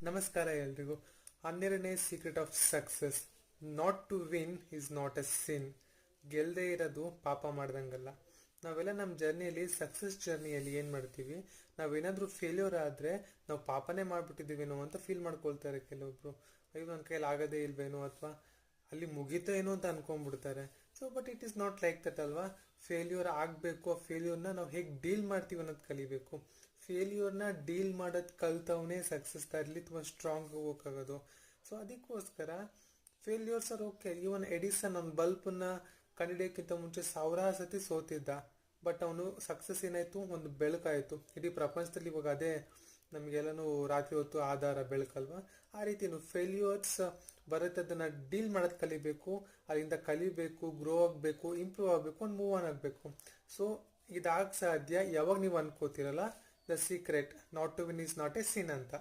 ನಮಸ್ಕಾರ ಎಲ್ರಿಗೂ. 12ನೇ secret of success: not to win is not a sin. ಗೆಲ್ಲದೆ ಇರೋದು ಪಾಪ ಮಾಡ್ದಂಗಲ್ಲ. ನಾವೆಲ್ಲ ನಮ್ಮ ಜರ್ನಿಯಲ್ಲಿ, ಸಕ್ಸಸ್ ಜರ್ನಿಯಲ್ಲಿ ಏನು ಮಾಡ್ತೀವಿ, ನಾವೇನಾದ್ರೂ ಫೇಲ್ಯೂರ್ ಆದರೆ ನಾವು ಪಾಪನೇ ಮಾಡ್ಬಿಟ್ಟಿದ್ದೀವೇನೋ ಅಂತ ಫೀಲ್ ಮಾಡ್ಕೊಳ್ತಾರೆ ಕೆಲವೊಬ್ರು. ಅಯ್ಯೋ ನನ್ನ ಕೈಯಲ್ಲಿ ಆಗೋದೇ ಇಲ್ವೇನೋ, ಅಥವಾ ಅಲ್ಲಿ ಮುಗೀತೋ ಏನೋ ಅಂತ ಅನ್ಕೊಂಡ್ಬಿಡ್ತಾರೆ. So but it is not like that ಅಲ್ವಾ. ಫೇಲ್ಯೂರ್ ಆಗಬೇಕು, ಆ ಫೇಲ್ಯೂರ್ನ ನಾವು ಹೇಗೆ ಡೀಲ್ ಮಾಡ್ತೀವಿ ಅನ್ನೋದು ಕಲಿಬೇಕು. ಫೇಲ್ಯೂರ್ನ ಡೀಲ್ ಮಾಡೋದು ಕಲ್ತವನೇ ಸಕ್ಸಸ್ ದಾರಿಲಿ ತುಂಬ ಸ್ಟ್ರಾಂಗ್ ಹೋಗೋಕ್ಕಾಗೋದು. ಸೊ ಅದಕ್ಕೋಸ್ಕರ ಫೇಲ್ಯೂರ್ಸ್ ಆರ್ ಓಕೆ. ಇವನ್ ಎಡಿಸನ್ ಅವ್ನ ಬಲ್ಬನ್ನ ಕಂಡಿಡಿಯೋಕ್ಕಿಂತ ಮುಂಚೆ ಸಾವಿರಾರು ಸತಿ ಸೋತಿದ್ದ, ಬಟ್ ಅವನು ಸಕ್ಸಸ್ ಏನಾಯ್ತು, ಒಂದು ಬೆಳಕಾಯಿತು. ಇಡೀ ಪ್ರಪಂಚದಲ್ಲಿ ಇವಾಗ ಅದೇ ನಮಗೆಲ್ಲನೂ ರಾತ್ರಿ ಹೊತ್ತು ಆಧಾರ, ಬೆಳಕಲ್ವಾ. ಆ ರೀತಿ ಫೇಲ್ಯೂರ್ಸ್ ಬರುತ್ತೆ, ಅದನ್ನ ಡೀಲ್ ಮಾಡೋದು ಕಲಿಬೇಕು, ಅಲ್ಲಿಂದ ಕಲಿಬೇಕು, ಗ್ರೋ ಆಗಬೇಕು, ಇಂಪ್ರೂವ್ ಆಗಬೇಕು, ಒಂದು ಮೂವ್ ಆನ್ ಆಗಬೇಕು. ಸೊ ಇದಾಗ ಸಾಧ್ಯ ಯಾವಾಗ ನೀವು ಅನ್ಕೋತಿರಲ್ಲ, the secret not to win is not a sin ಅಂತ.